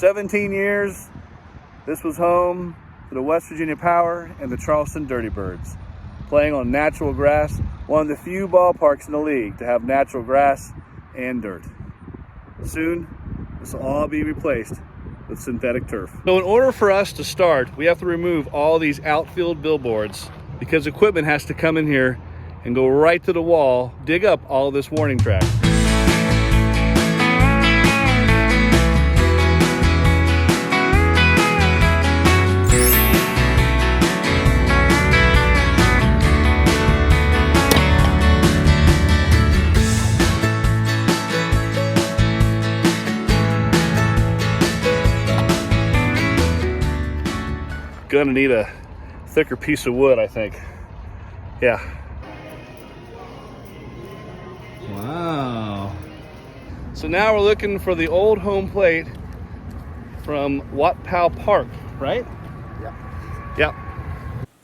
17 years, this was home to the West Virginia Power and the Charleston Dirty Birds, playing on natural grass, one of the few ballparks in the league to have natural grass and dirt. Soon, this will all be replaced with synthetic turf. So in order for us to start, we have to remove all these outfield billboards because equipment has to come in here and go right to the wall, dig up all this warning track. Gonna need a thicker piece of wood, I think. Yeah. Wow. So now we're looking for the old home plate from Watt Powell Park, right? Yeah. Yep.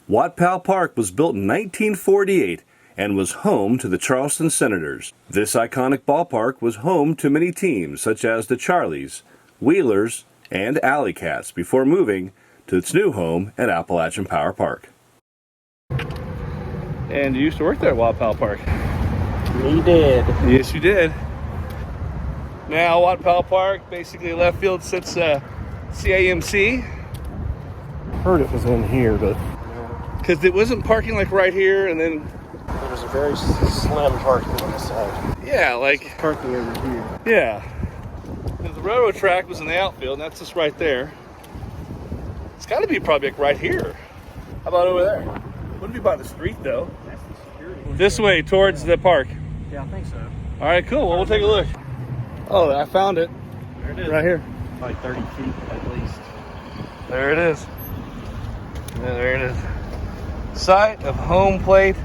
Watt Powell Park was built in 1948 and was home to the Charleston Senators. This iconic ballpark was home to many teams such as the Charlies, Wheelers, and Alley Cats before moving to its new home at Appalachia Power Park. And you used to work there at Watt Powell Park. We did. Yes, you did. Now, Watt Powell Park, basically left field sits CAMC. Heard it was in here, but because it wasn't parking like right here, and then there was a very slim parking on the side. Yeah, like Parking over here. Yeah. And the railroad track was in the outfield, and that's just right there. It's got to be probably like right here. How about over there? Wouldn't be by the street though. That's the security. This way towards the park. Yeah, I think so. All right, cool. Well, we'll take a look. Oh, I found it. There it is. Right here. Like 30 feet at least. There it is. Yeah, there it is. Site of home plate,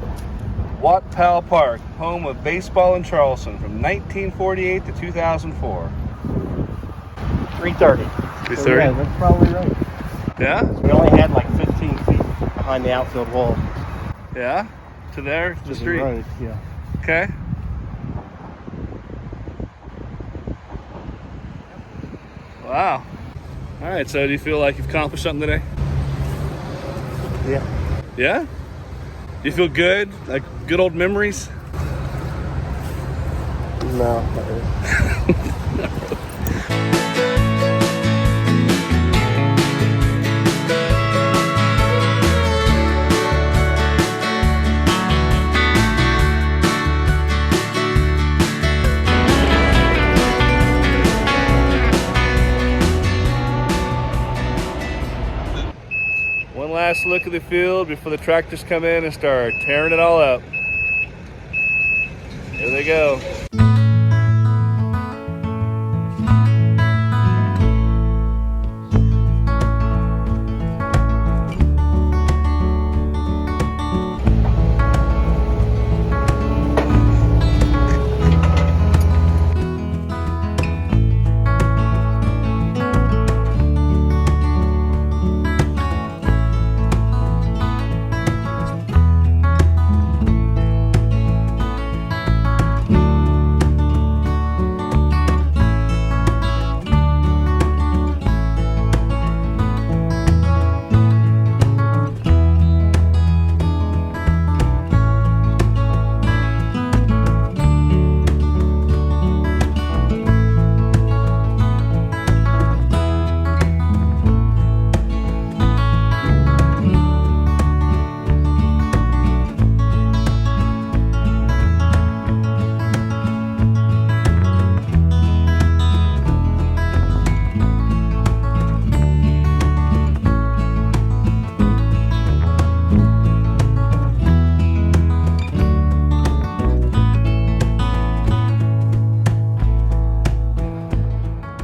Watt Powell Park, home of baseball in Charleston from 1948 to 2004. 330. 330? So yeah, that's probably right. Yeah? We only had like 15 feet behind the outfield wall. Yeah? To there? To the street? Road, yeah. Okay. Wow. All right, so do you feel like you've accomplished something today? Yeah. Yeah? Do you feel good? Like good old memories? No, not really. One last look at the field before the tractors come in and start tearing it all up. Here they go.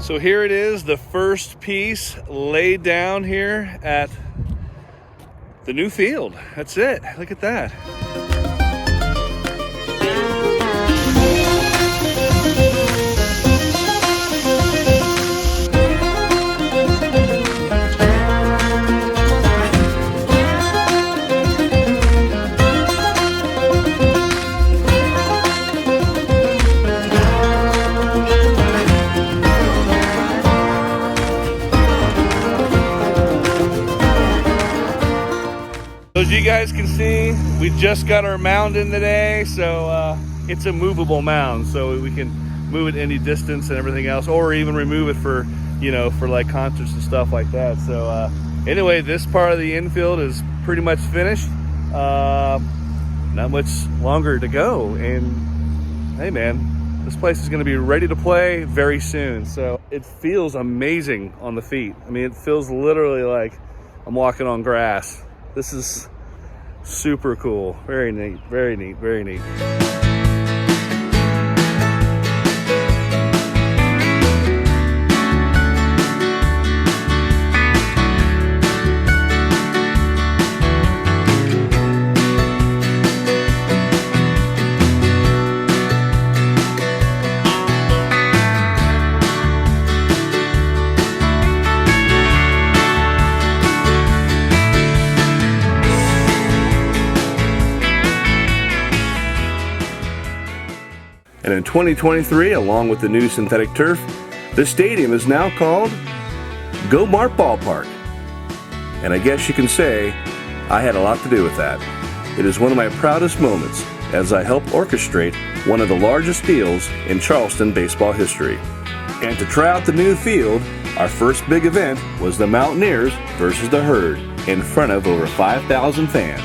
So here it is, the first piece laid down here at the new field. That's it. Look at that. We just got our mound in today, so it's a movable mound, so we can move it any distance and everything else, or even remove it for, you know, for like concerts and stuff like that. So anyway, this part of the infield is pretty much finished. Not much longer to go, and hey man, this place is going to be ready to play very soon. So it feels amazing on the feet. I mean, it feels literally like I'm walking on grass. This is super cool. Very neat, very neat, very neat. And in 2023, along with the new synthetic turf, the stadium is now called GoMart Ballpark. And I guess you can say I had a lot to do with that. It is one of my proudest moments as I helped orchestrate one of the largest deals in Charleston baseball history. And to try out the new field, our first big event was the Mountaineers versus the Herd in front of over 5,000 fans.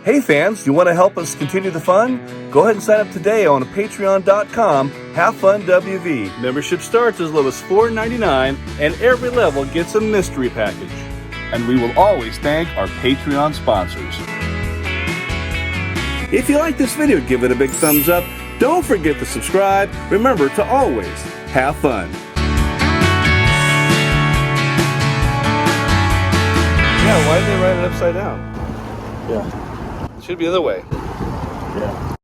Hey fans, you want to help us continue the fun? Go ahead and sign up today on patreon.com/HaveFunWV. Membership starts as low as $4.99 and every level gets a mystery package. And we will always thank our Patreon sponsors. If you like this video, give it a big thumbs up. Don't forget to subscribe. Remember to always have fun. Yeah, why did they write it upside down? Yeah. It should be the other way. Yeah.